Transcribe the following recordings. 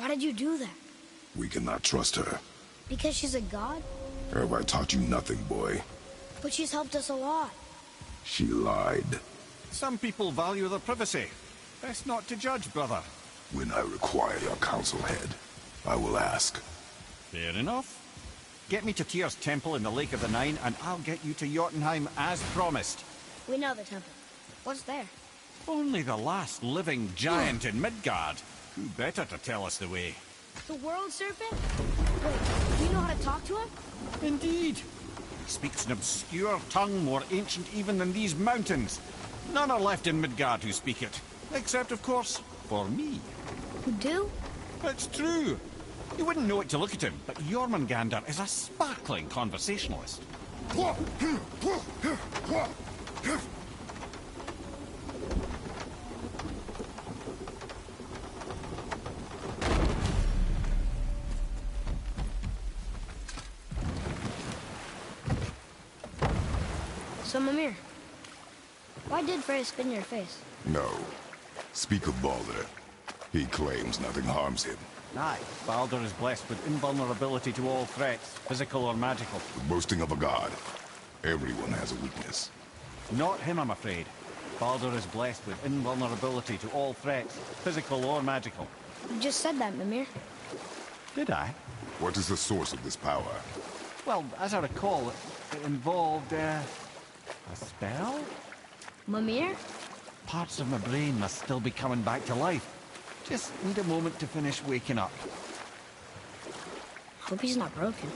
How did you do that? We cannot trust her. Because she's a god? Have I taught you nothing, boy? But she's helped us a lot. She lied. Some people value their privacy. Best not to judge, brother. When I require your council head, I will ask. Fair enough. Get me to Tyr's temple in the Lake of the Nine, and I'll get you to Jotunheim as promised. We know the temple. What's there? Only the last living giant in Midgard. Who better to tell us the way? The World Serpent? Wait, do you know how to talk to him? Indeed. He speaks an obscure tongue more ancient even than these mountains. None are left in Midgard who speak it. Except, of course, for me. You do? It's true. You wouldn't know it to look at him, but Jormungandr is a sparkling conversationalist. So, Mimir, why did Freya spin your face? No. Speak of Baldur. He claims nothing harms him. Aye, Baldur is blessed with invulnerability to all threats, physical or magical. The boasting of a god. Everyone has a weakness. Not him, I'm afraid. Baldur is blessed with invulnerability to all threats, physical or magical. You just said that, Mimir. Did I? What is the source of this power? Well, as I recall, it involved, a spell? Mimir? Parts of my brain must still be coming back to life. Just need a moment to finish waking up. Hope he's not broken.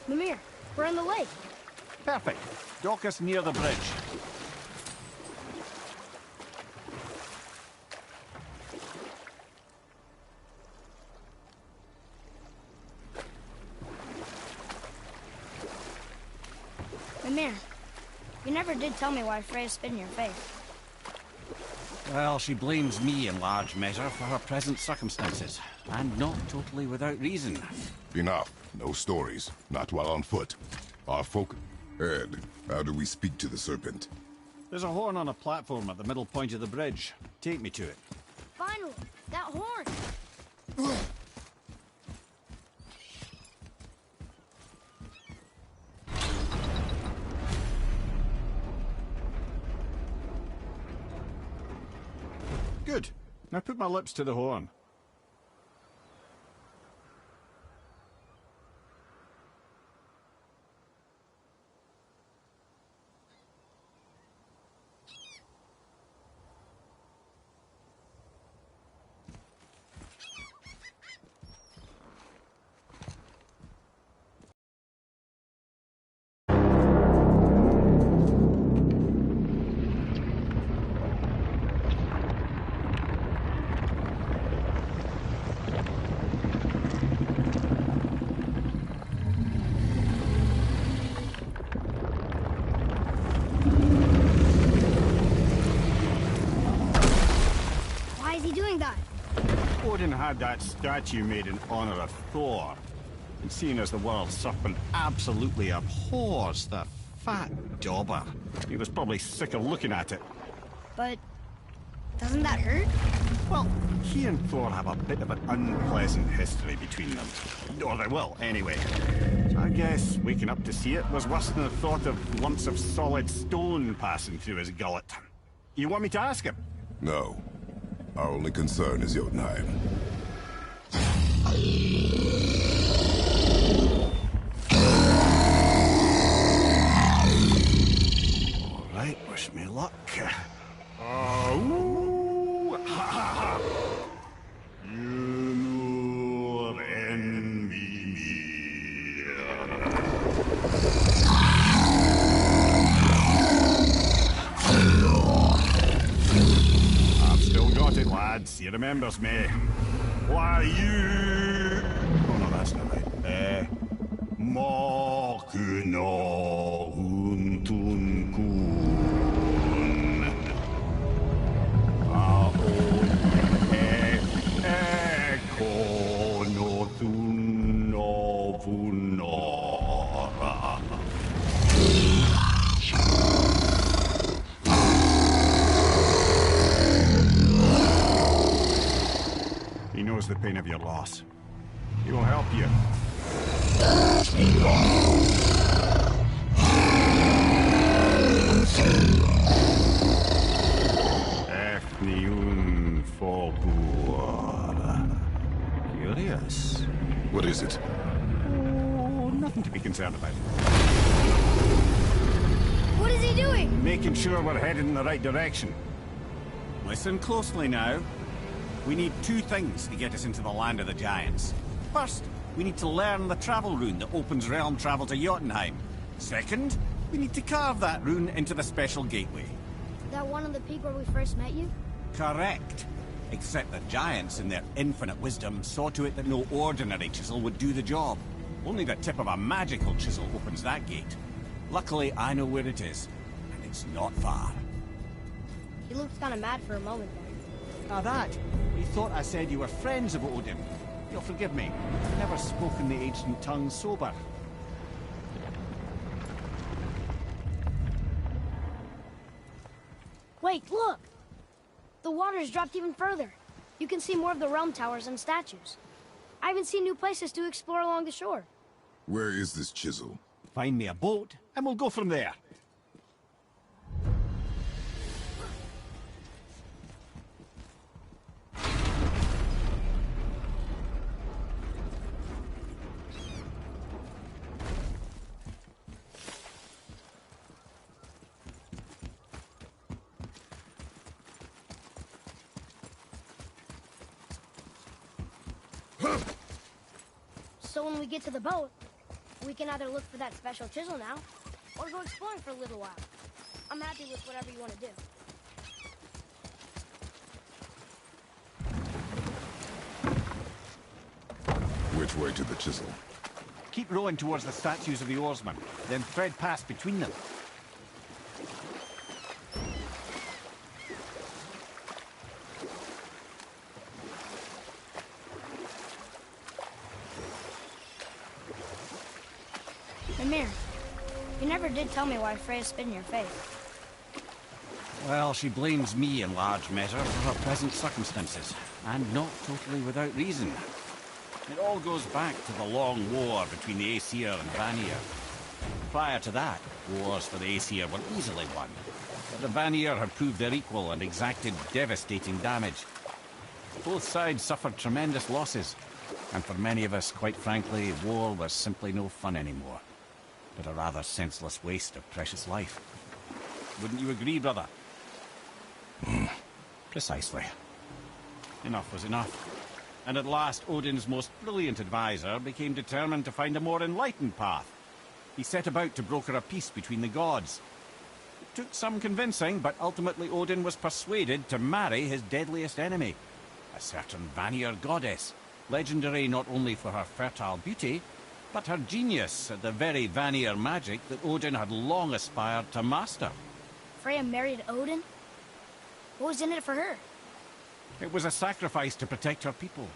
Mimir, we're on the lake. Perfect. Dock us near the bridge. Mimir, you never did tell me why Freya spit in your face. Well, she blames me in large measure for her present circumstances, and not totally without reason. Enough. No stories. Not while on foot. Our folk... Ed, how do we speak to the serpent? There's a horn on a platform at the middle point of the bridge. Take me to it. Finally, that horn! Good. Now put my lips to the horn. Odin had that statue made in honor of Thor. And seeing as the world serpent absolutely abhors the fat dauber, he was probably sick of looking at it. But doesn't that hurt? Well, he and Thor have a bit of an unpleasant history between them. Or they will, anyway. So I guess waking up to see it was worse than the thought of lumps of solid stone passing through his gullet. You want me to ask him? No. Our only concern is Jotunheim. All right, wish me luck. Ooh, ha, ha, ha. You envy me. I've still got it, lads. He remembers me. Why, you... Oh, no, that's not right. Makuna huntun kun. Aon ekono thun novuna. the pain of your loss. He will help you. Efniun Folgur. Curious. What is it? Oh, nothing to be concerned about. What is he doing? Making sure we're headed in the right direction. Listen closely now. We need two things to get us into the land of the giants. First, we need to learn the travel rune that opens realm travel to Jotunheim. Second, we need to carve that rune into the special gateway. That one on the peak where we first met you? Correct. Except the giants, in their infinite wisdom, saw to it that no ordinary chisel would do the job. Only the tip of a magical chisel opens that gate. Luckily, I know where it is, and it's not far. He looked kind of mad for a moment there. Now that, you thought I said you were friends of Odin. You'll forgive me. I've never spoken the ancient tongue sober. Wait, look! The water's dropped even further. You can see more of the realm towers and statues. I even see new places to explore along the shore. Where is this chisel? Find me a boat, and we'll go from there. So when we get to the boat, we can either look for that special chisel now, or go exploring for a little while. I'm happy with whatever you want to do. Which way to the chisel? Keep rowing towards the statues of the oarsmen, then thread past between them. Mimir, you never did tell me why Freya spit in your face. Well, she blames me in large measure for her present circumstances, and not totally without reason. It all goes back to the long war between the Aesir and Vanir. Prior to that, wars for the Aesir were easily won, but the Vanir had proved their equal and exacted devastating damage. Both sides suffered tremendous losses, and for many of us, quite frankly, war was simply no fun anymore, but a rather senseless waste of precious life. Wouldn't you agree, brother? Precisely. Enough was enough. And at last, Odin's most brilliant advisor became determined to find a more enlightened path. He set about to broker a peace between the gods. It took some convincing, but ultimately Odin was persuaded to marry his deadliest enemy, a certain Vanir goddess, legendary not only for her fertile beauty, but her genius at the very Vanir magic that Odin had long aspired to master. Freya married Odin? What was in it for her? It was a sacrifice to protect her people,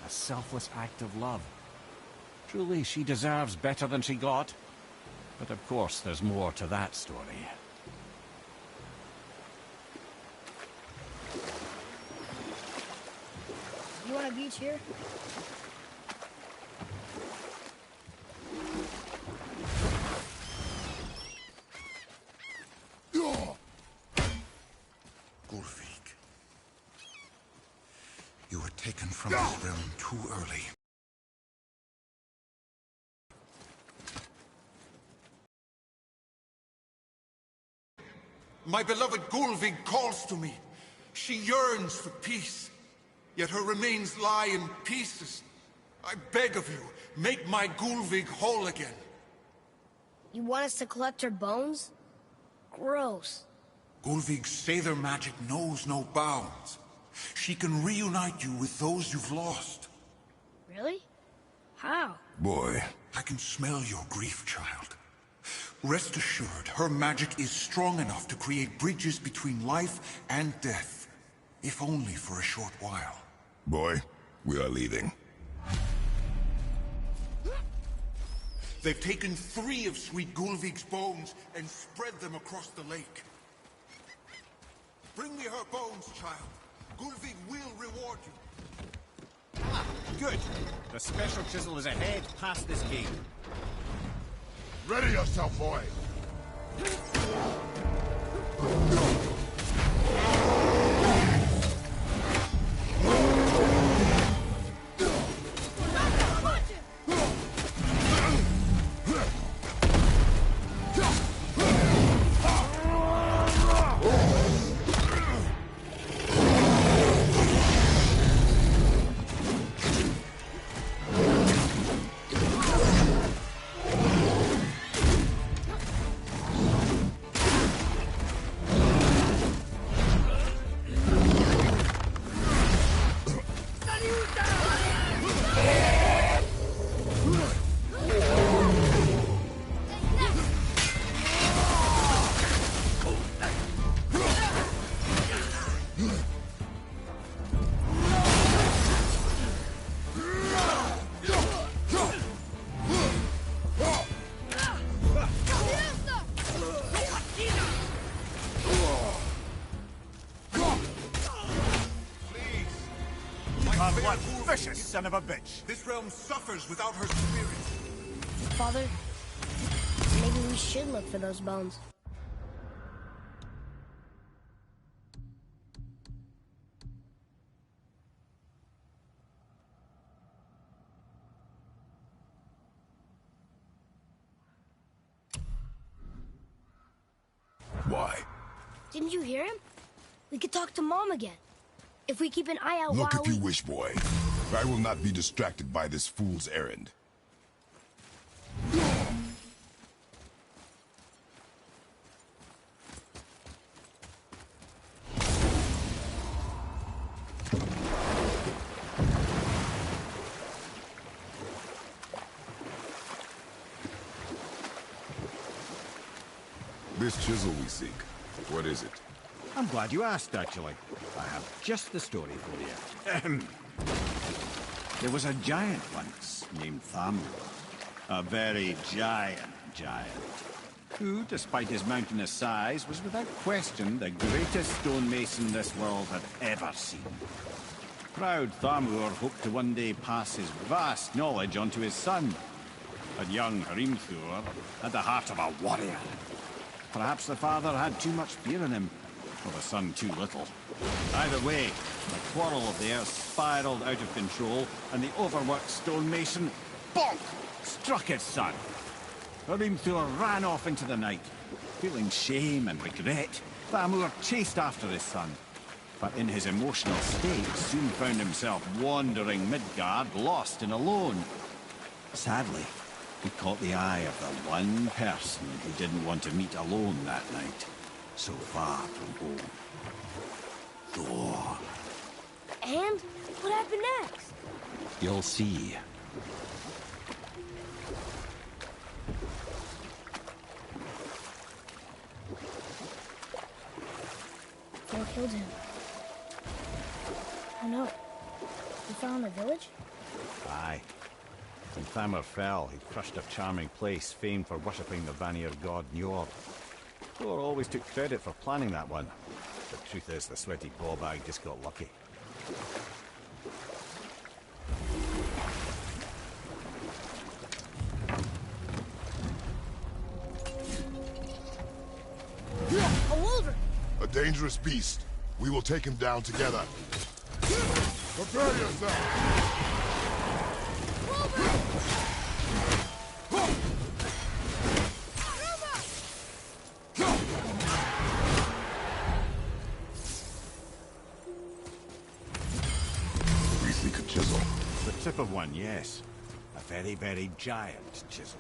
a selfless act of love. Truly, she deserves better than she got. But of course, there's more to that story. You want a beach here? Gullveig, you were taken from this realm too early. My beloved Gullveig calls to me. She yearns for peace, yet her remains lie in pieces. I beg of you, make my Gullveig whole again. You want us to collect her bones? Gross. Gullveig's Seidr magic knows no bounds. She can reunite you with those you've lost. Really? How? Boy. I can smell your grief, child. Rest assured, her magic is strong enough to create bridges between life and death, if only for a short while. Boy, we are leaving. They've taken 3 of sweet Gullveig's bones and spread them across the lake. Bring me her bones, child. Gullveig will reward you. Good. The special chisel is ahead past this gate. Ready yourself, boy! What vicious son of a bitch! This realm suffers without her spirit. Father, maybe we should look for those bones. Why? Didn't you hear him? We could talk to Mom again. If we keep an eye out Look while if we... you wish, boy. I will not be distracted by this fool's errand. This chisel we seek, what is it? I'm glad you asked, actually. I have just the story for you. Ahem. There was a giant once, named Thamur. A very giant, who, despite his mountainous size, was without question the greatest stonemason this world had ever seen. Proud Thamur hoped to one day pass his vast knowledge on to his son. But young Hrimthur had the heart of a warrior. Perhaps the father had too much fear in him, or the son too little. Either way, the quarrel of theirs spiraled out of control, and the overworked stonemason, bonk, struck his son. Hrimthur ran off into the night. Feeling shame and regret, Thamur chased after his son. But in his emotional state, soon found himself wandering Midgard, lost and alone. Sadly, he caught the eye of the one person he didn't want to meet alone that night. So far from home. Thor. And? What happened next? You'll see. Thor killed him. Oh no. He fell in the village? Aye. When Thamur fell, he crushed a charming place famed for worshipping the Vanir god Njord. Thor always took credit for planning that one. The truth is, the sweaty ballbag just got lucky. A wolverine! A dangerous beast. We will take him down together. Prepare yourself! We seek a chisel. The tip of one, yes. A very, very giant chisel.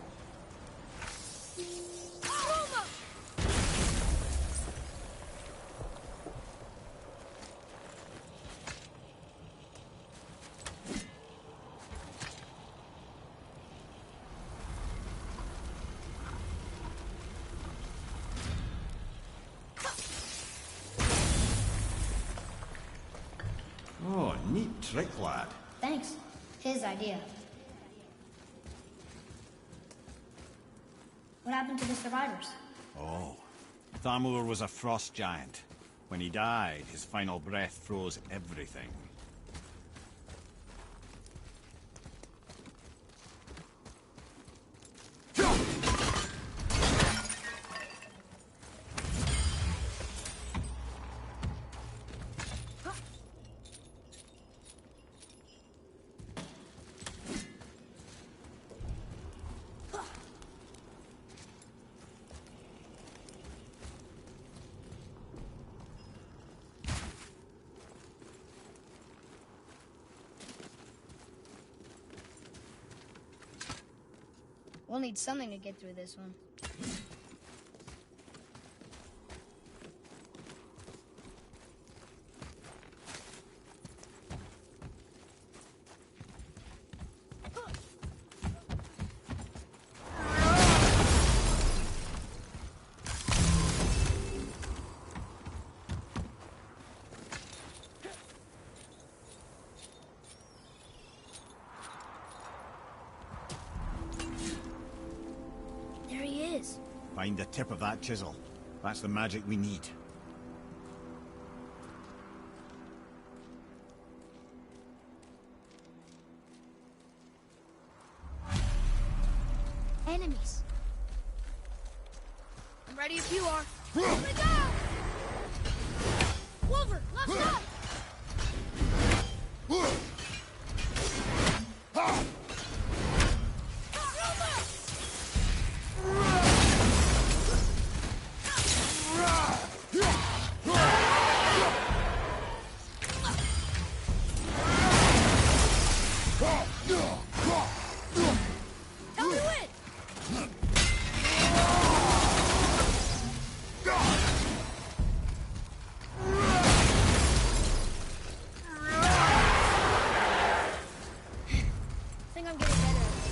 Oh, neat trick, lad. Thanks. His idea. What happened to the survivors? Oh, Thamur was a frost giant. When he died, his final breath froze everything. We'll need something to get through this one. There he is. Find the tip of that chisel. That's the magic we need. Enemies. I'm ready if you are. Here we go! Wolver, left side! Tell me when! I think I'm getting better at this.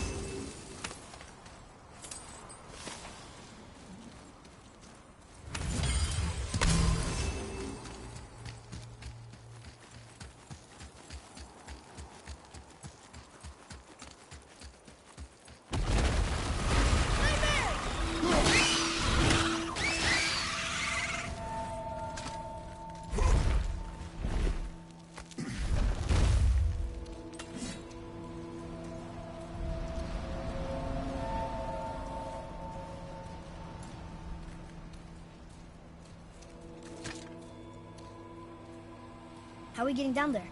How are we getting down there?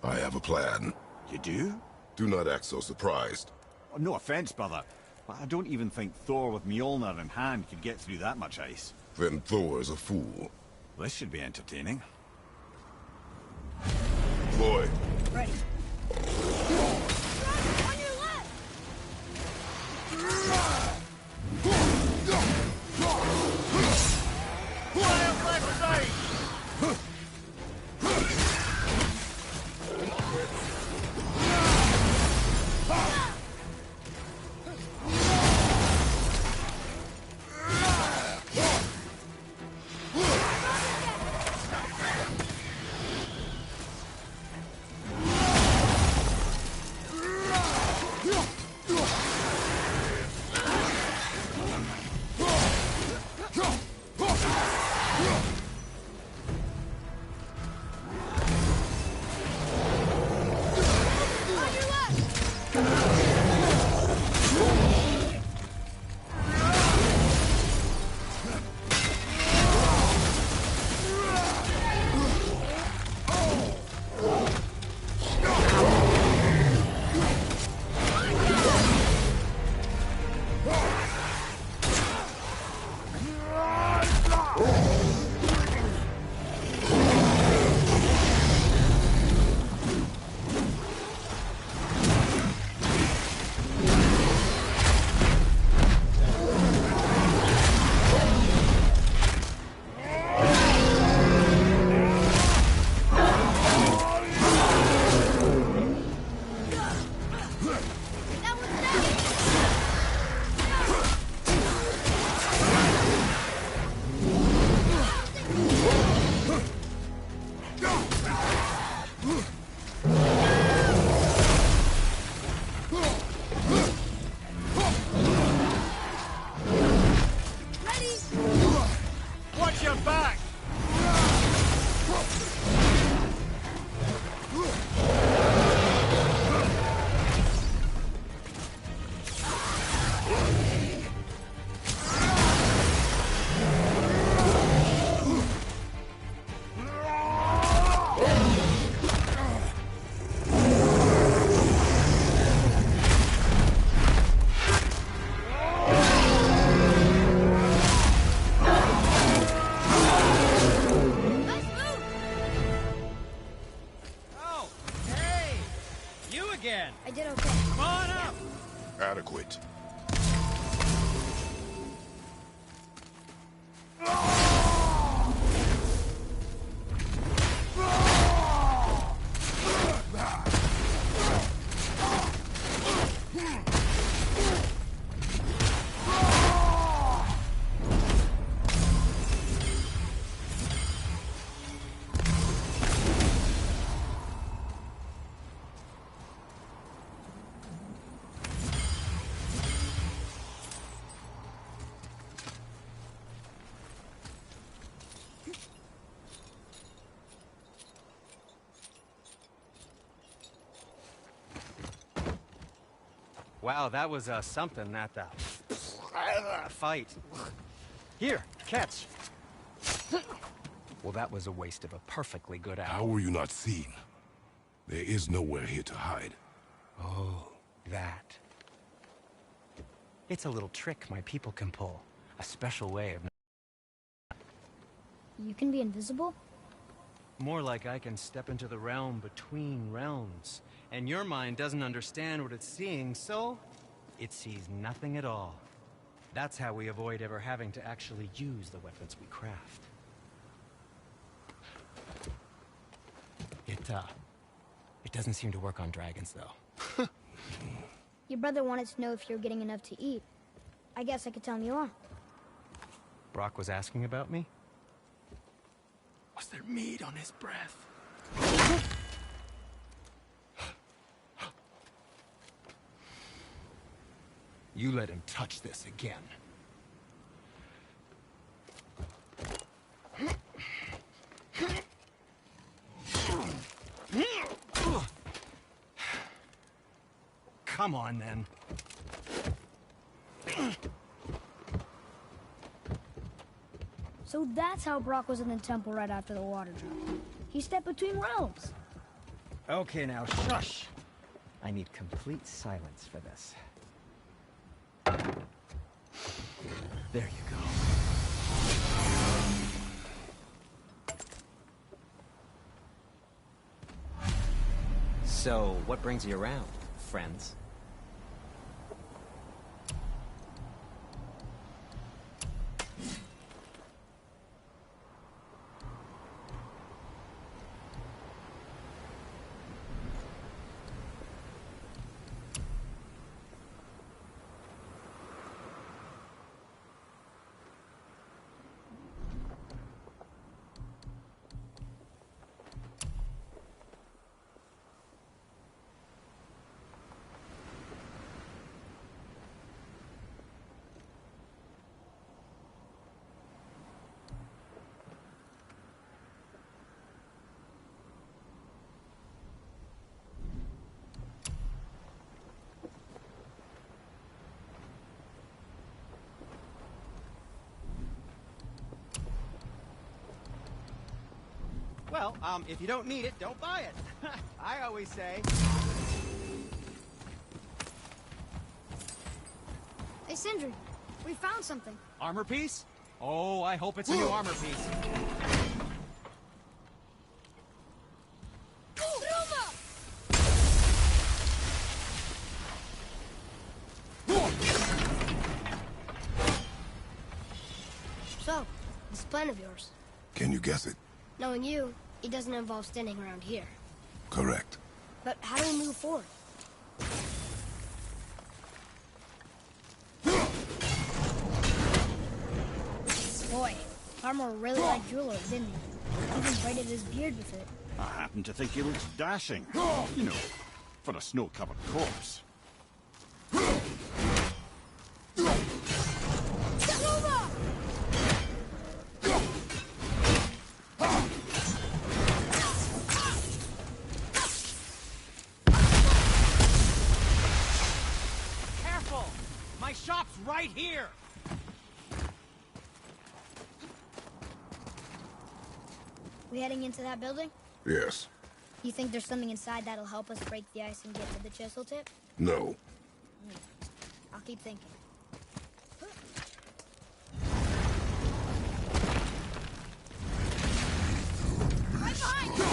I have a plan. You do? Do not act so surprised. Oh, no offense, brother, but I don't even think Thor with Mjolnir in hand could get through that much ice. Then Thor is a fool. This should be entertaining. Boy, Ready. On your left! Adequate. Wow, that was something, that fight. Here, catch. Well, that was a waste of a perfectly good How apple. were you not seen? There is nowhere here to hide. Oh, that. It's a little trick my people can pull. A special way of... You can be invisible? More like I can step into the realm between realms. And your mind doesn't understand what it's seeing, so it sees nothing at all. That's how we avoid ever having to actually use the weapons we craft. It doesn't seem to work on dragons, though. Your brother wanted to know if you're getting enough to eat. I guess I could tell him you are. Brock was asking about me? Was there meat on his breath? You let him touch this again. Come on, then. So that's how Brock was in the temple right after the water drop. He stepped between realms. Okay, now, shush! I need complete silence for this. There you go. So, what brings you around, friends? Well, if you don't need it, don't buy it. I always say. Hey, Sindri, we found something. Armor piece? Oh, I hope it's a new armor piece. So, this plan of yours. Can you guess it? Knowing you, it doesn't involve standing around here. Correct. But how do we move forward? Boy, Armor really liked jewelry, didn't he? Even braided his beard with it. I happen to think he looks dashing. You know, for a snow-covered corpse. Careful! My shop's right here! We heading into that building? Yes. You think there's something inside that'll help us break the ice and get to the chisel tip? No. I'll keep thinking. Right behind you!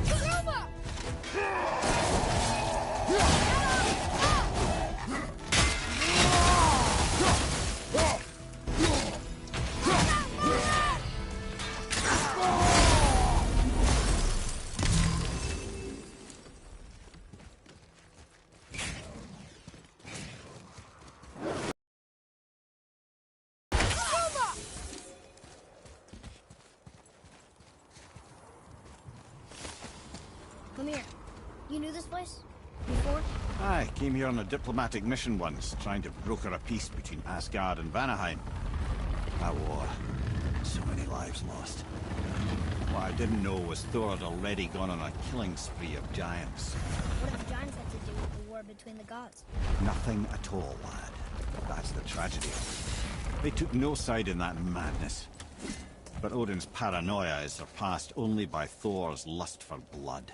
Kuruma! this place? Before? I came here on a diplomatic mission once, trying to broker a peace between Asgard and Vanaheim. That war. So many lives lost. What I didn't know was Thor had already gone on a killing spree of giants. What have the giants had to do with the war between the gods? Nothing at all, lad. That's the tragedy. They took no side in that madness. But Odin's paranoia is surpassed only by Thor's lust for blood.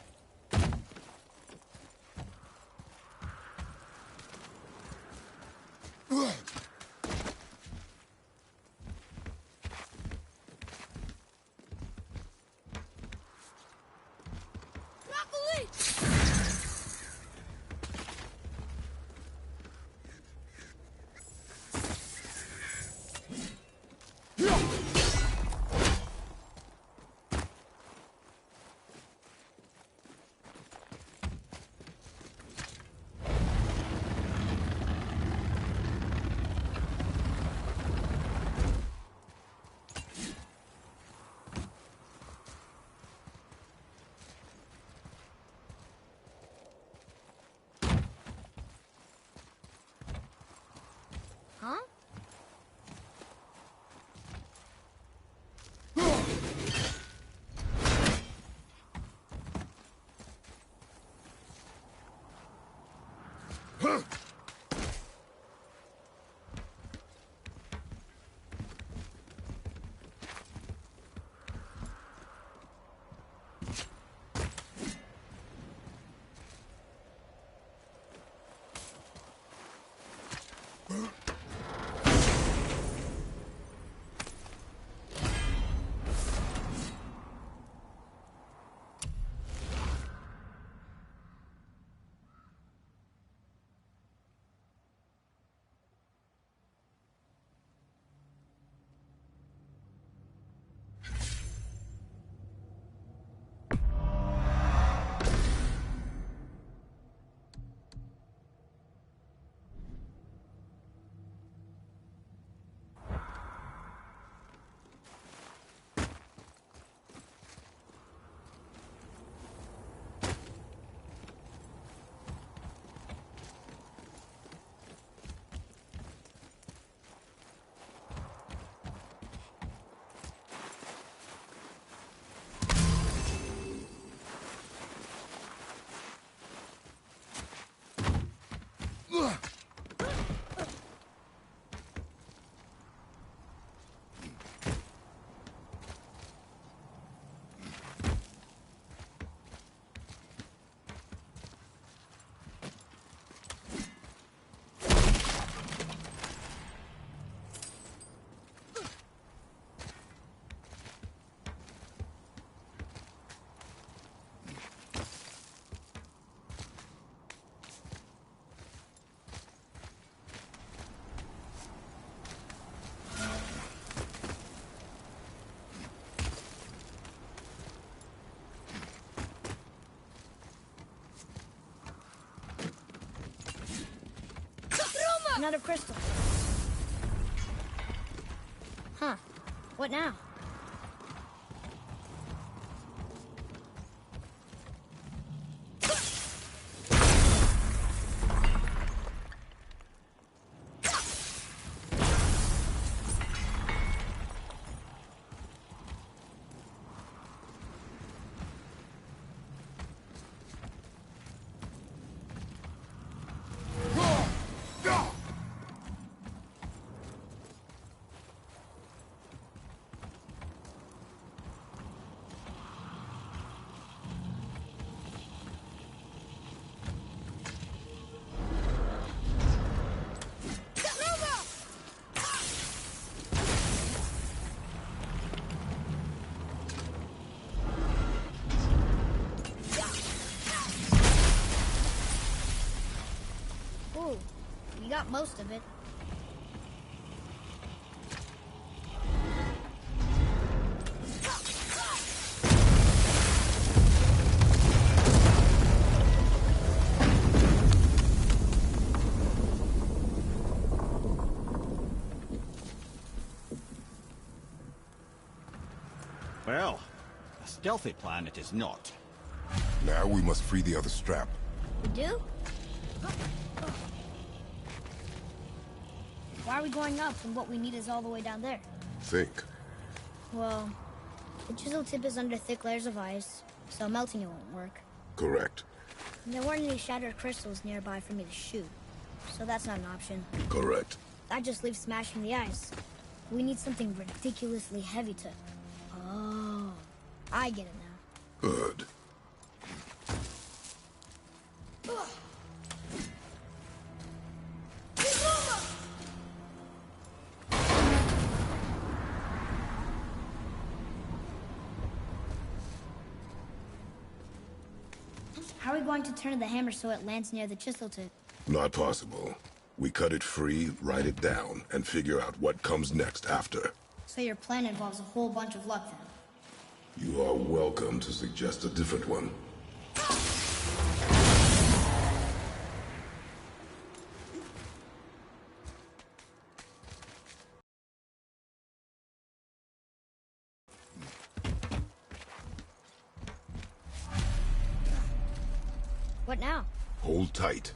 Huh? Another crystal. Huh. What now? Ooh, you got most of it. Well, a stealthy plan it is not. Now we must free the other strap. We do? Why are we going up when what we need is all the way down there? Think. Well, the chisel tip is under thick layers of ice, so melting it won't work. Correct. And there weren't any shattered crystals nearby for me to shoot, so that's not an option. Correct. That just leaves smashing the ice. We need something ridiculously heavy to... Oh, I get it now. Good. How are we going to turn the hammer so it lands near the chisel tip? Not possible. We cut it free, write it down, and figure out what comes next after. So your plan involves a whole bunch of luck then? You are welcome to suggest a different one. What now? Hold tight.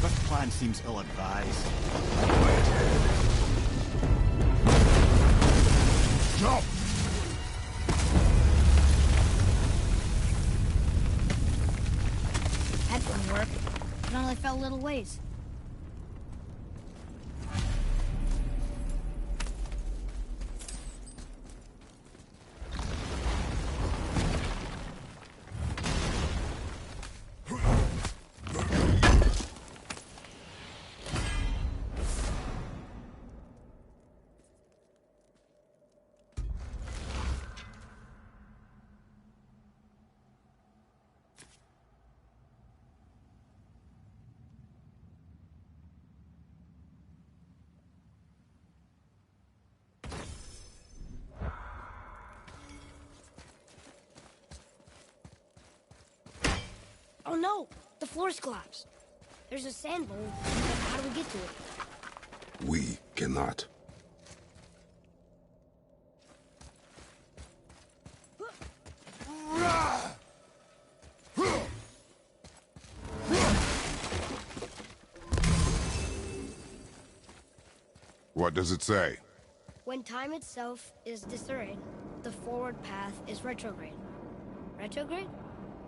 This plan seems ill-advised. Quiet head. Jump! That didn't work. It only fell a little ways. Oh no! The floor's collapsed. There's a sand bowl. How do we get to it? We cannot. What does it say? When time itself is disarrayed, the forward path is retrograde. Retrograde?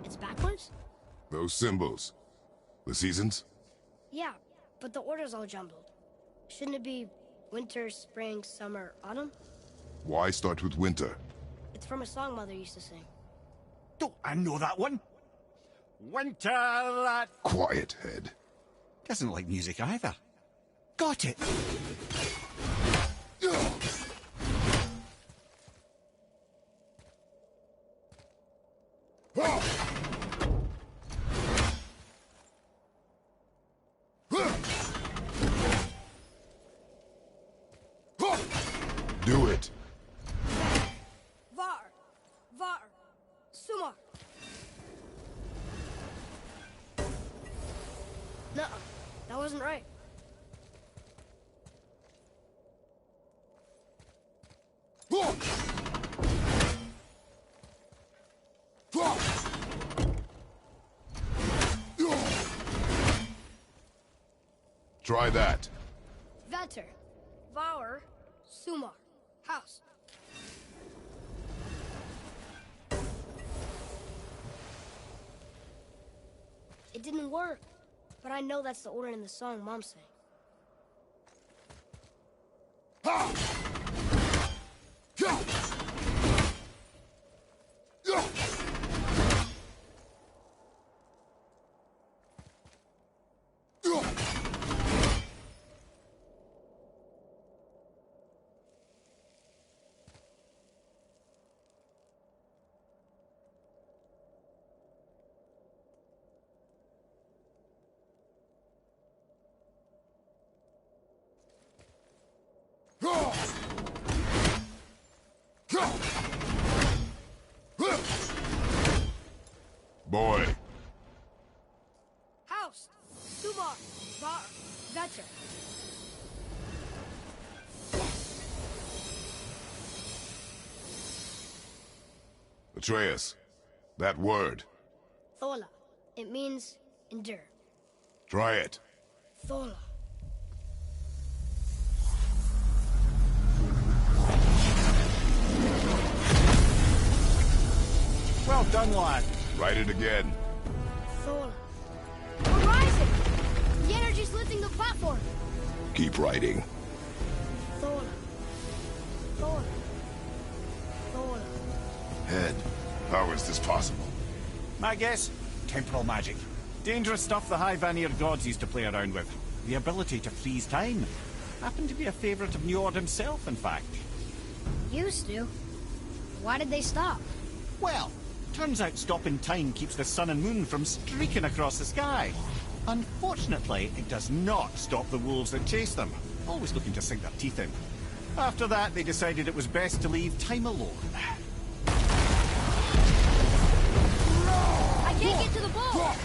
It's backwards? Those symbols. The seasons? Yeah, but the order's all jumbled. Shouldn't it be winter, spring, summer, autumn? Why start with winter? It's from a song Mother used to sing. Don't I know that one? Winter that Quiet head. doesn't like music either. Got it. Do it. Var! Var! Sumar! No, that wasn't right. Try that. Vetter. Var. Sumar. House. It didn't work, but I know that's the order in the song Mom sang. Boy. House, Subar, Bar, Vetter. Atreus, that word. Thola. It means endure. Try it. Thola. Well done, lad. Write it again. Thola. We're rising! The energy's lifting the platform. Keep writing. Thola. Thola. Thola. Head, how is this possible? My guess? Temporal magic. Dangerous stuff the High Vanir gods used to play around with. The ability to freeze time. Happened to be a favorite of Njord himself, in fact. Used to. Why did they stop? Well, turns out stopping time keeps the sun and moon from streaking across the sky. Unfortunately, it does not stop the wolves that chase them, always looking to sink their teeth in. After that, they decided it was best to leave time alone. I can't get to the ball!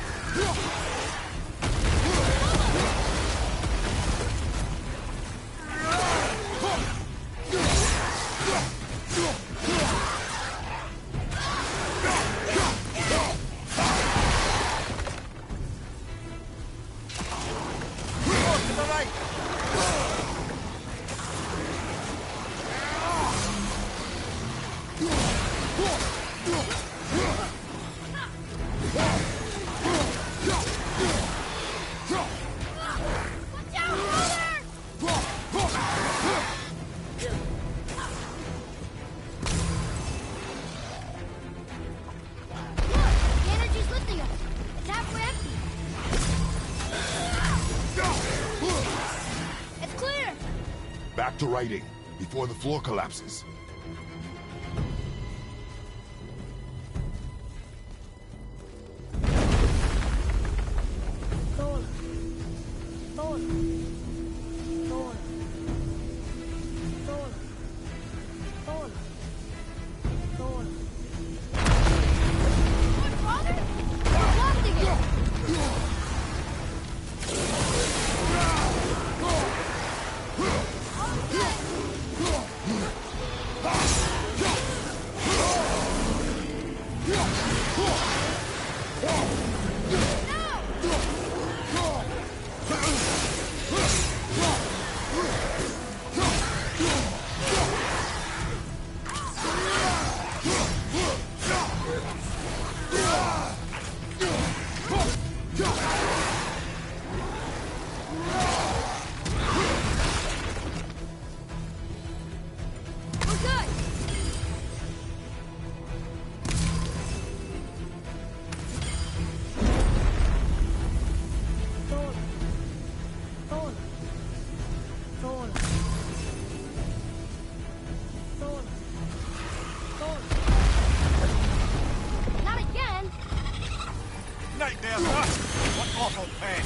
Back to writing, before the floor collapses. Thola. Thola. Thola. Thola. Thola. Thola. What, father? We're locked again! Nightmare! What awful pain!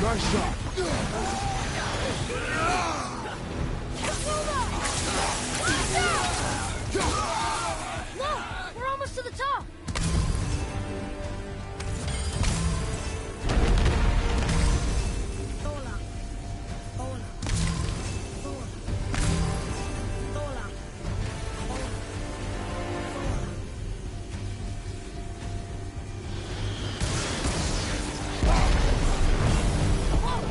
Nice shot. Look! We're almost to the top! Thola. Thola. Thola. Thola. Whoa!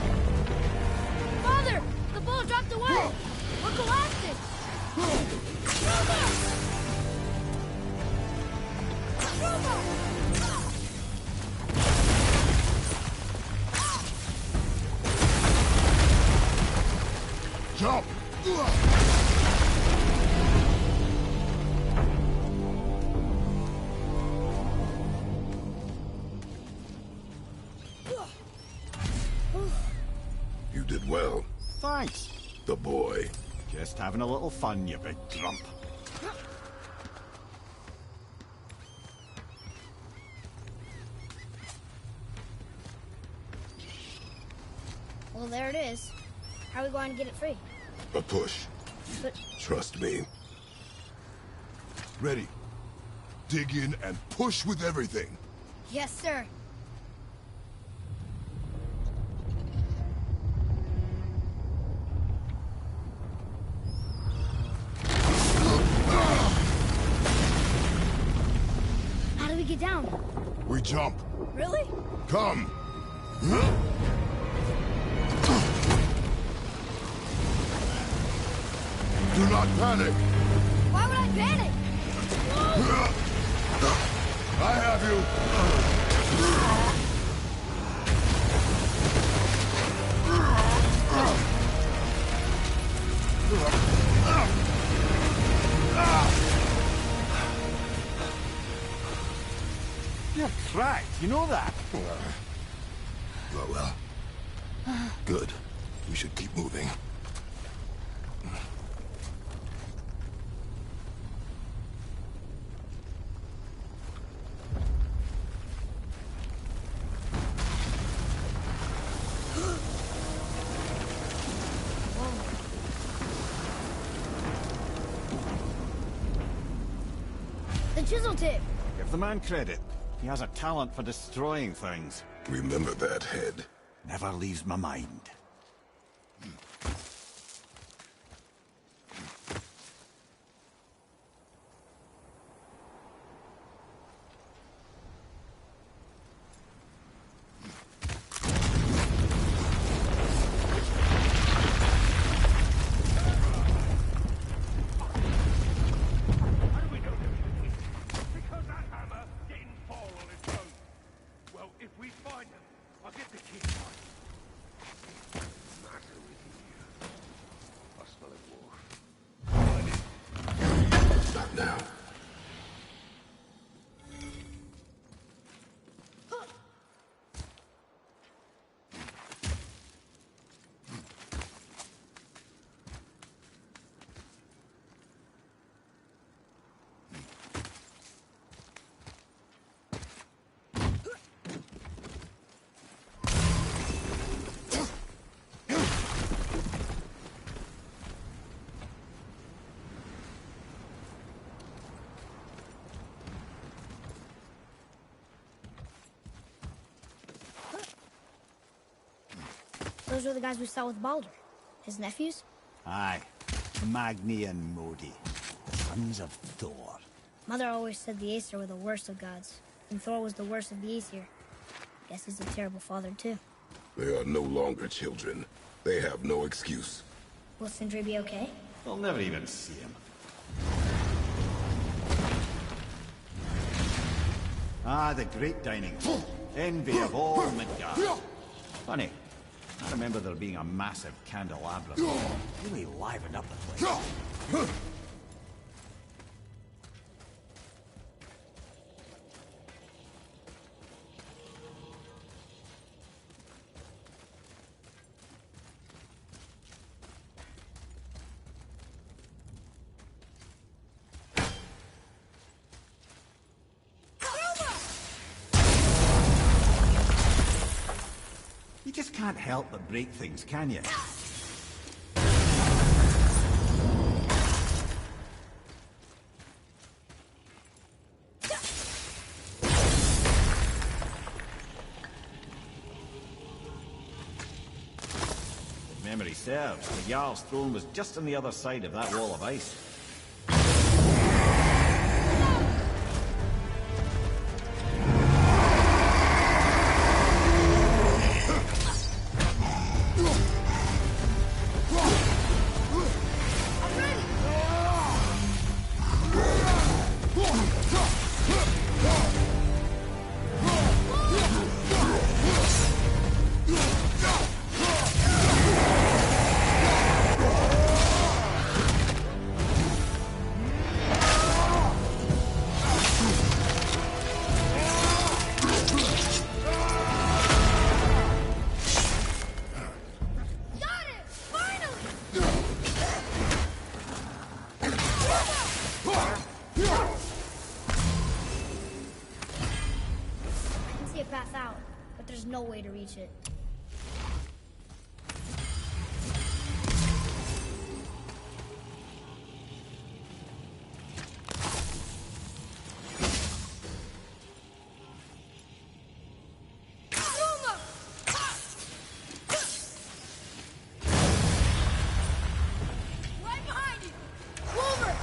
Jump! You did well. Thanks. The boy. Just having a little fun, you big grump. Well, there it is. How are we going to get it free? A push. But Trust me. Ready. Dig in and push with everything. yes, sir. How do we get down? We jump. Really? Come. Do not panic. Why would I panic? I have you. You're cracked, you know that? Well. Good. We should keep moving. The chisel tip. Give the man credit. He has a talent for destroying things. Remember that head. Never leaves my mind. How do we know they're in here? Because that hammer didn't fall on its own. Well, if we find them, I'll get the key. Matter with you. I smell a wolf. Not now. Those were the guys we saw with Baldur. His nephews? Aye. Magni and Modi. Sons of Thor. Mother always said the Aesir were the worst of gods, and Thor was the worst of the Aesir. Guess he's a terrible father, too. They are no longer children. They have no excuse. Will Sindri be okay? They'll never even see him. Ah, the great dining hall. Envy of all Midgard. Funny. I remember there being a massive candelabra. Really livened up the place. You just can't help but break things, can you? If memory serves, the Jarl's throne was just on the other side of that wall of ice. no way to reach it. Right behind you! Wolver!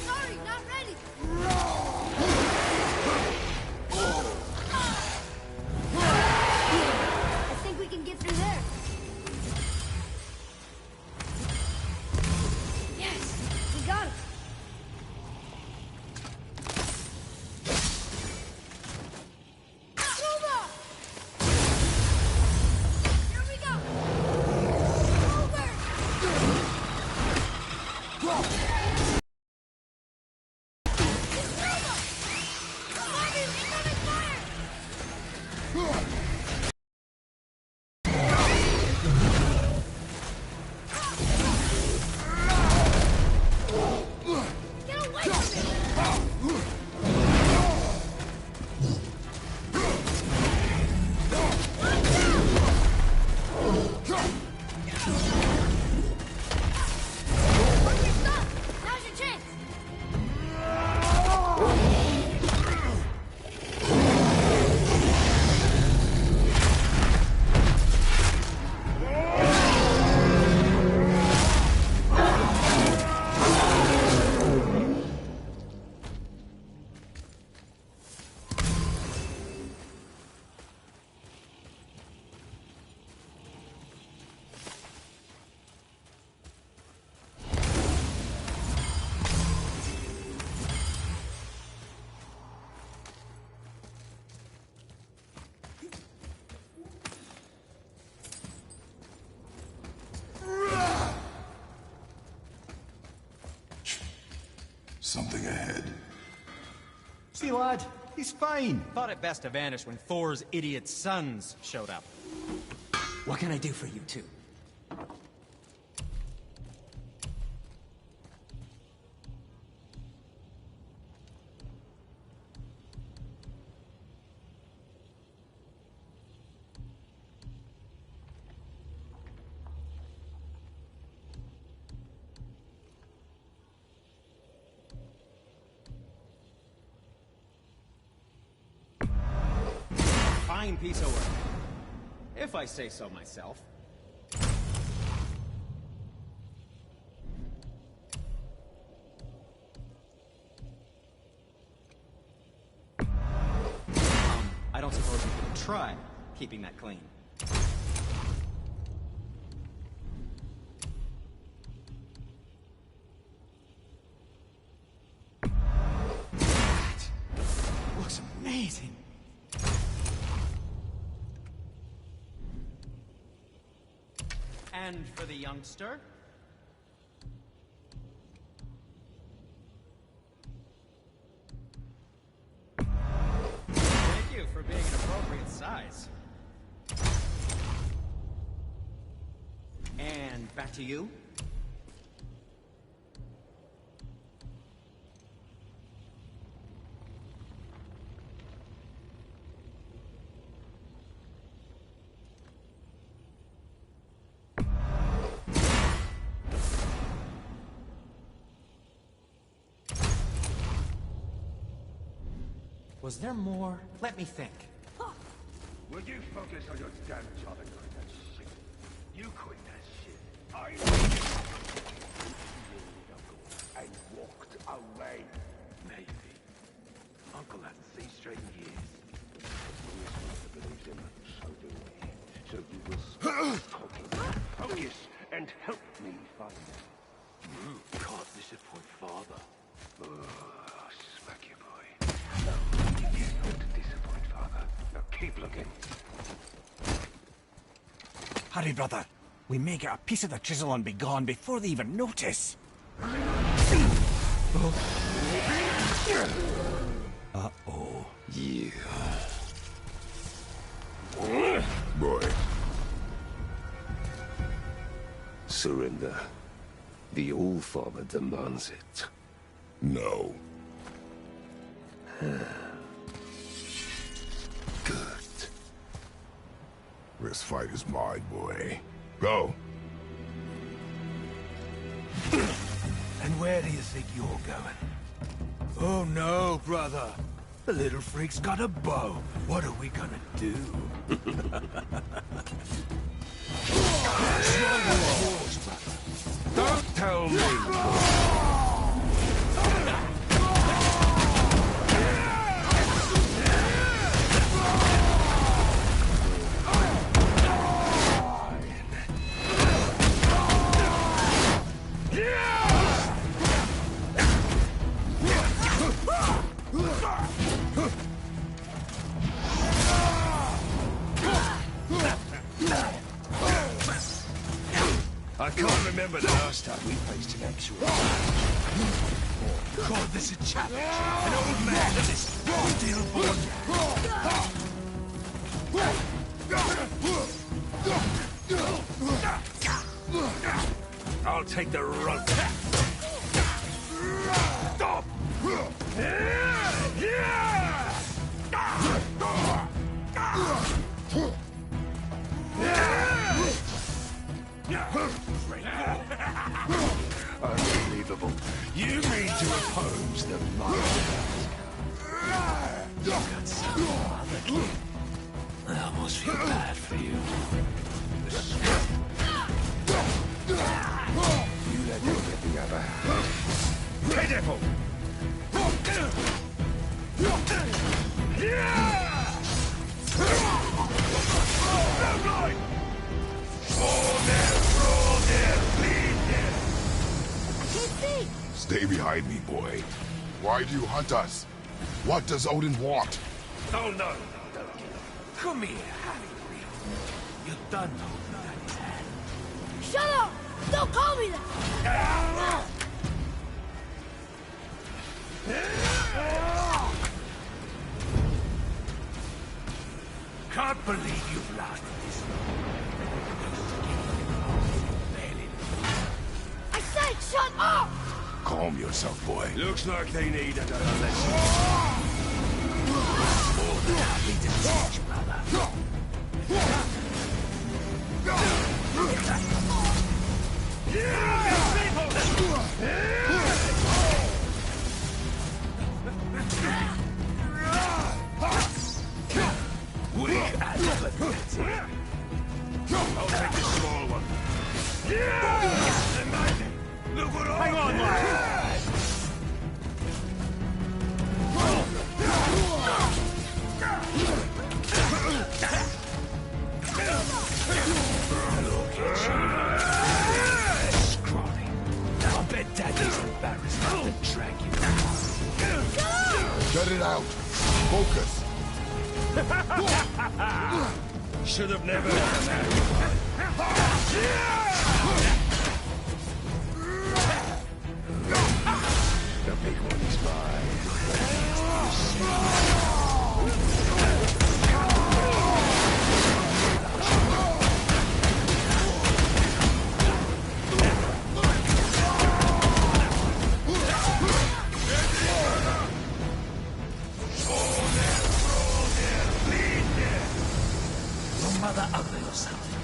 Sorry, not ready. I think we can get through there. Yes, we got it. Over! Here we go. Over! Get away from me! Look, you're stuck! Now's your chance! Something ahead. See, lad, he's fine. Thought it best to vanish when Thor's idiot sons showed up. What can I do for you two? Fine piece of work. If I say so myself. I don't suppose you could try keeping that clean. That looks amazing. And for the youngster? Thank you for being an appropriate size. And back to you. Was there more? Let me think. Will you focus on your damn job and quit that shit? You quit that shit. I and walked away. Maybe. Uncle hasn't seen straight in years. Who is supposed to believe him? So do we. So you will stop talking. Focus. father. Oh, smack you, boy. No, you not to disappoint, father. Now keep looking. Hurry, brother. We may get a piece of the chisel and be gone before they even notice. Uh-oh. You. Boy. Surrender. The All-Father demands it. No. Good. This fight is mine, boy. Go. And where do you think you're going? Oh no, brother. The little freak's got a bow. What are we gonna do? Don't tell me! I can't remember the last time we faced an actual call this a challenge. An old man and this stillborn I'll take the rope. Stop! Unbelievable. You mean to oppose the master? You got some other kid. I almost feel bad for you. You let him get the upper hand. Hey, Devil! Stay behind me, boy. Why do you hunt us? What does Odin want? Oh, no. Come here, half-breed. You're done holding Daddy's hand. Shut up! Don't call me that! Can't believe you've lasted this long. I said shut up! Calm yourself, boy. Looks like they need another lesson. More than happy to teach, brother. Weak and pathetic. I'll take the small one. Look what Hang on, lad. Scrawny. I bet Daddy's embarrassed to drag you down. Shut it out. Focus. Should have never done that. The big one is Your mother ugly or something.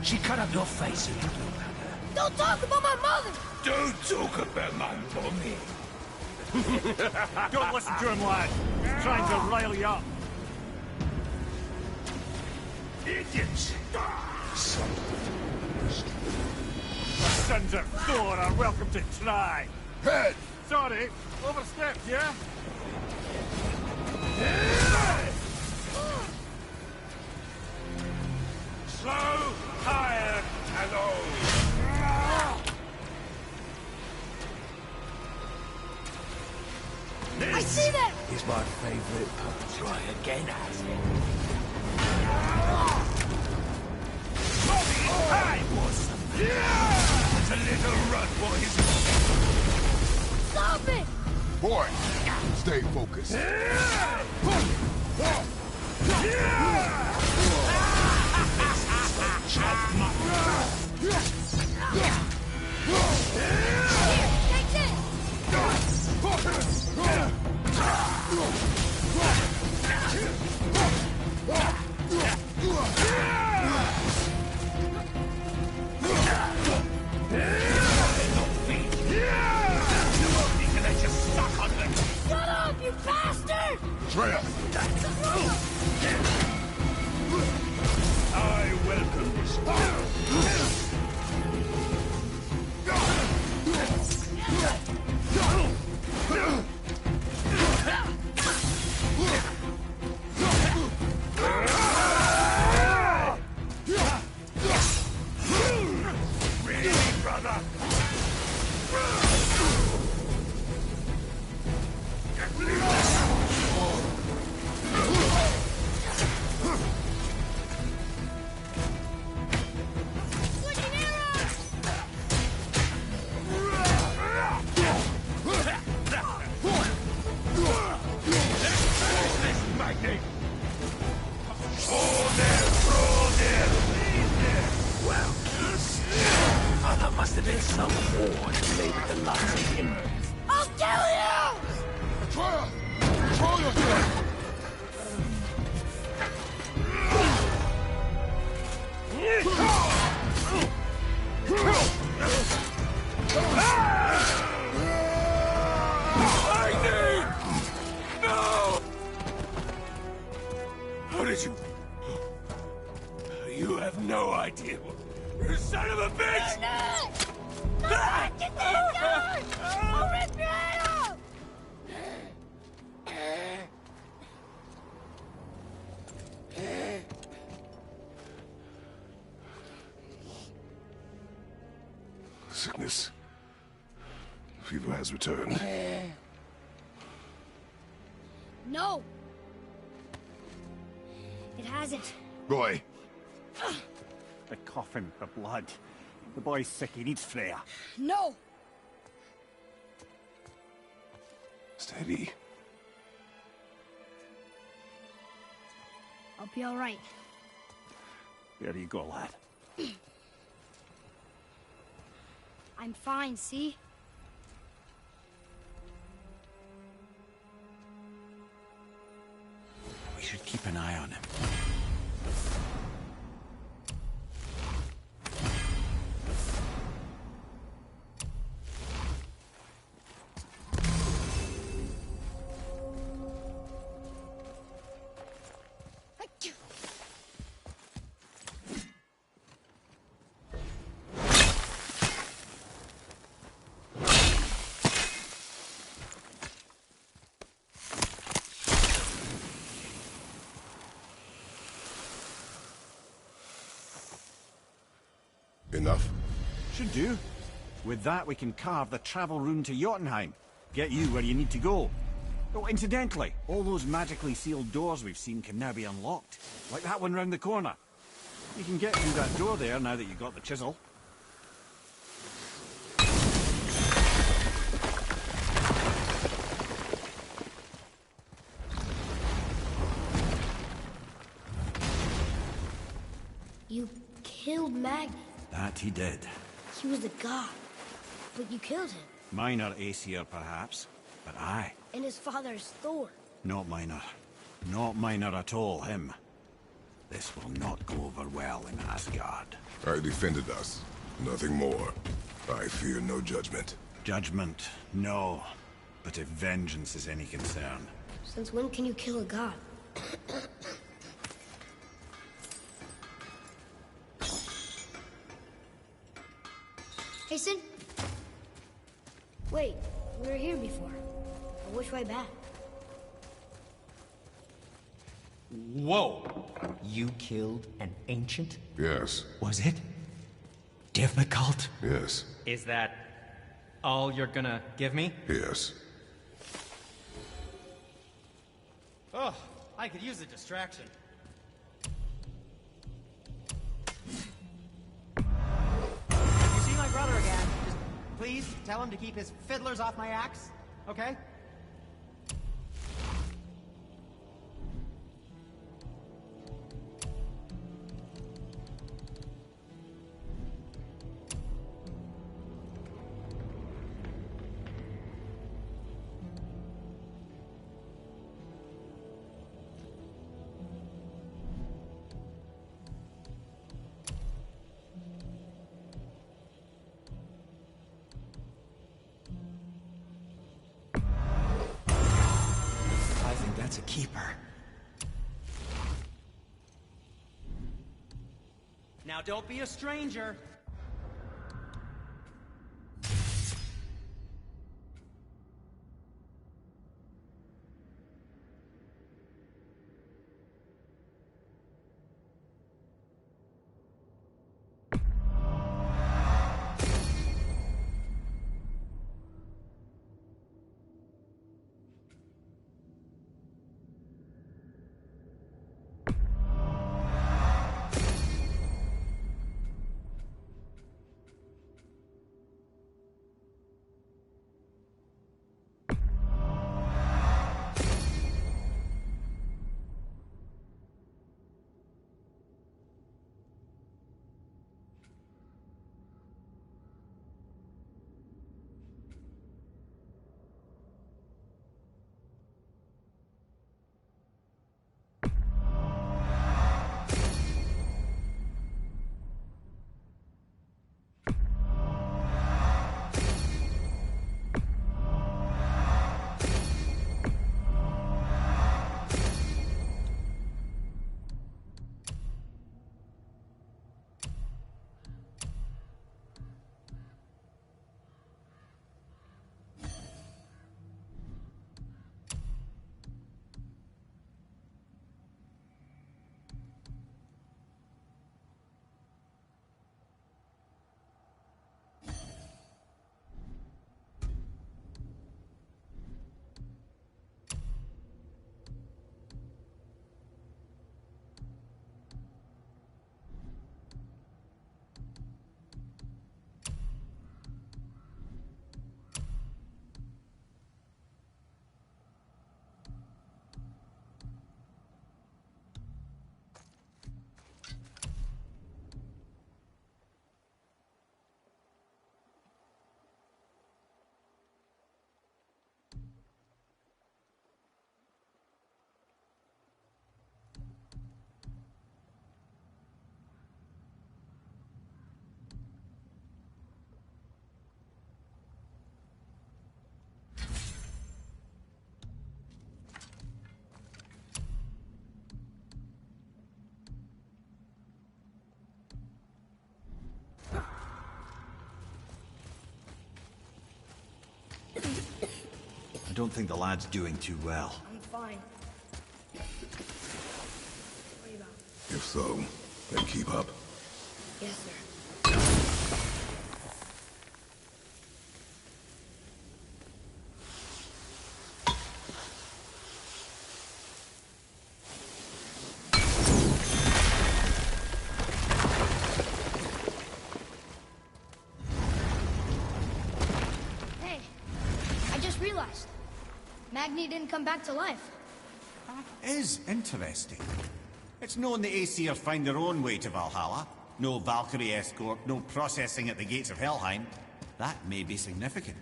She cut up your face so you look at her. Don't talk about my mother! Don't talk about my mommy. Don't listen to him, lad. He's trying to rile you up. Idiots. The sons of Thor are welcome to try. Head! Sorry, overstepped, yeah? Slow, tired, and old. I see them! Is my favorite puppet. Try again, Hassan. I was something. It's a little run, boys. Stop it! Boy, stay focused. Shut up, you bastard! Treya! I welcome this. Really, brother? Switching arrows! This magnet! Oh, there, throw there, leave there! Well, oh, there must have been some horde made with the likes of him. I'll kill you! Treya! Control yourself! Lightning! No! How did you... You have no idea. You son of a bitch! Get this gun! I'll rip your head off! Sickness. Fever has returned. No! It hasn't. Roy, The coughing for blood. The boy's sick, he needs Freya. No! steady. I'll be alright. There you go, lad. I'm fine, see? We should keep an eye on him. Enough. Should do. With that, we can carve the travel rune to Jotunheim. Get you where you need to go. Oh, incidentally, all those magically sealed doors we've seen can now be unlocked. Like that one round the corner. You can get through that door there now that you've got the chisel. You killed Magnus. That he did. He was a god. But you killed him. Minor Aesir, perhaps. But aye, And his father's Thor. not minor. Not minor at all, him. This will not go over well in Asgard. I defended us. Nothing more. I fear no judgment. Judgment, no. But if vengeance is any concern, Since when can you kill a god? Hasten? Wait, we were here before. But which way back? Whoa! You killed an ancient? Yes. Was it difficult? Yes. Is that all you're gonna give me? Yes. Oh, I could use a distraction. You see my brother again. Just please tell him to keep his fiddlers off my axe, okay? That's a keeper. Now don't be a stranger. I don't think the lad's doing too well. I'm fine. Worry about. If so, then keep up. Yes, sir. Hey, I just realized. Magni didn't come back to life. That is interesting. It's known the Aesir find their own way to Valhalla. No Valkyrie escort, no processing at the gates of Helheim. That may be significant.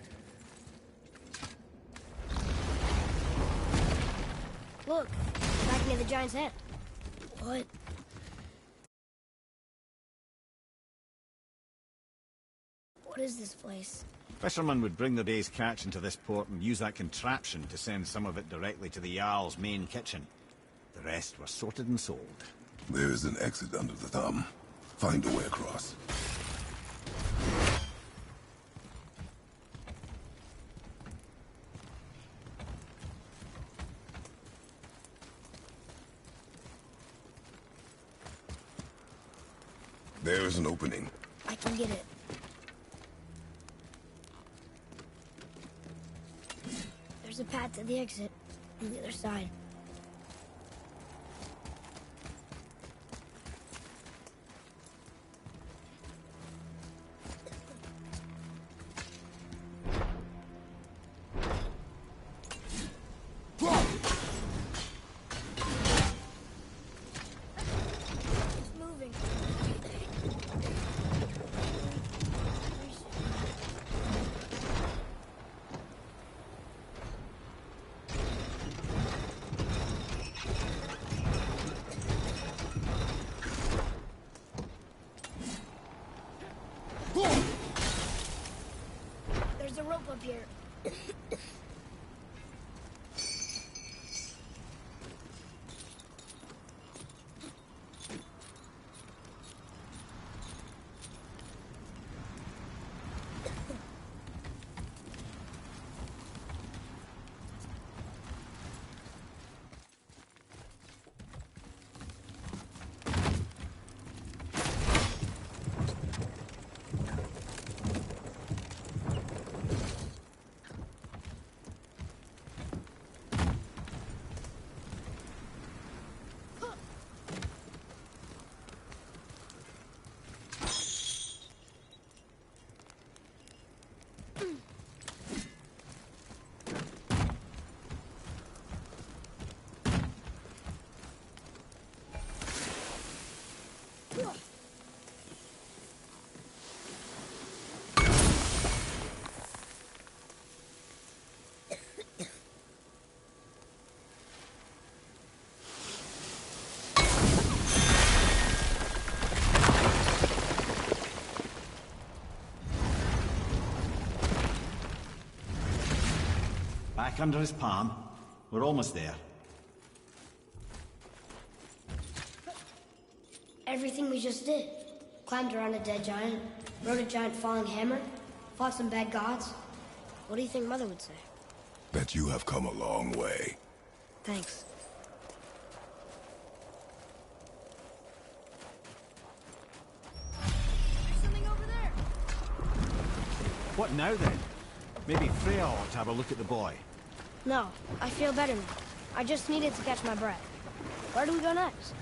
Look, Magni the Giant's hand. What? What is this place? Fishermen would bring their day's catch into this port and use that contraption to send some of it directly to the Jarl's main kitchen. The rest were sorted and sold. There's an exit under the thumb. Find a way across. There's an opening. I can get it. There's a path to the exit on the other side. up here. Back under his palm. We're almost there. Everything we just did. Climbed around a dead giant, rode a giant falling hammer, fought some bad gods. What do you think Mother would say? That you have come a long way. Thanks. There's something over there! What now then? Maybe Freya ought to have a look at the boy. No, I feel better now. I just needed to catch my breath. Where do we go next?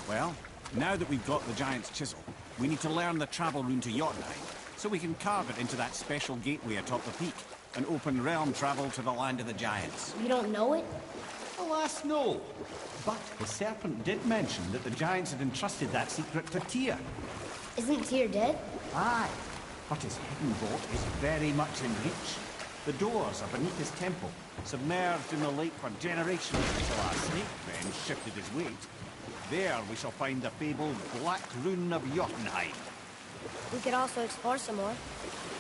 Well, now that we've got the giant's chisel, we need to learn the travel rune to Jotunheim, so we can carve it into that special gateway atop the peak, and open realm travel to the land of the giants. You don't know it? Alas, no. But the serpent did mention that the giants had entrusted that secret to Tyr. Isn't Tyr dead? Aye, but his hidden vault is very much in reach. The doors are beneath his temple, submerged in the lake for generations until our snake friend shifted his weight. There we shall find the fabled Black Rune of Jotunheim. We could also explore some more.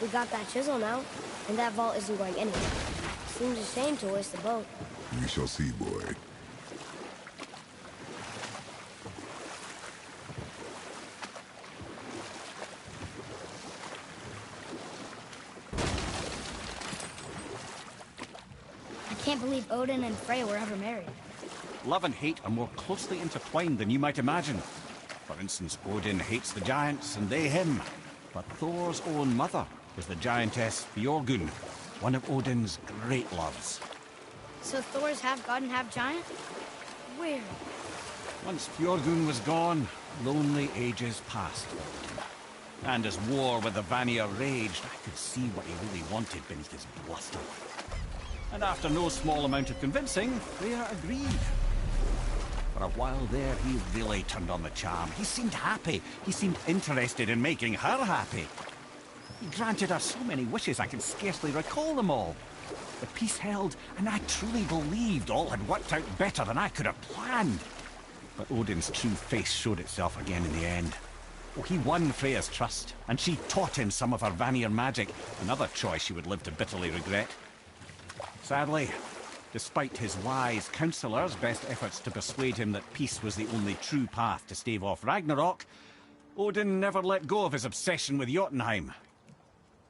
We got that chisel now, and that vault isn't going anywhere. Seems a shame to waste the boat. We shall see, boy. I can't believe Odin and Freya were ever married. Love and hate are more closely intertwined than you might imagine. For instance, Odin hates the giants and they him. But Thor's own mother was the giantess Björgun, one of Odin's great loves. So Thor's half god and half giant? Weird. Once Björgun was gone, lonely ages passed. And as war with the Vanir raged, I could see what he really wanted beneath his bluster. And after no small amount of convincing, Freya agreed. For a while there, he really turned on the charm. He seemed happy. He seemed interested in making her happy. He granted her so many wishes I can scarcely recall them all. The peace held, and I truly believed all had worked out better than I could have planned. But Odin's true face showed itself again in the end. Oh, he won Freya's trust, and she taught him some of her Vanir magic, another choice she would live to bitterly regret. Sadly, despite his wise counselors' best efforts to persuade him that peace was the only true path to stave off Ragnarok, Odin never let go of his obsession with Jotunheim.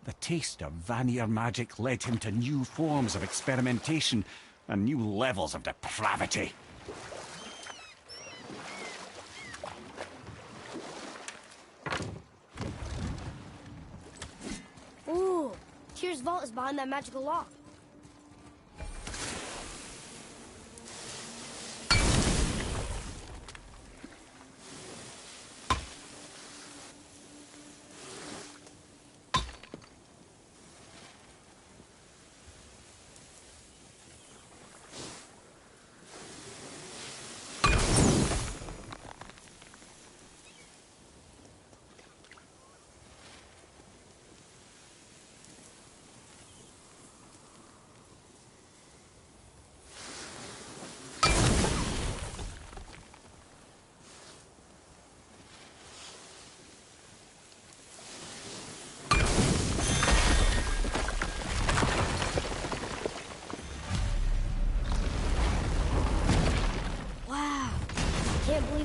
The taste of Vanir magic led him to new forms of experimentation and new levels of depravity. Ooh, Tyr's vault is behind that magical lock.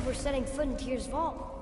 we're setting foot in Tyr's vault.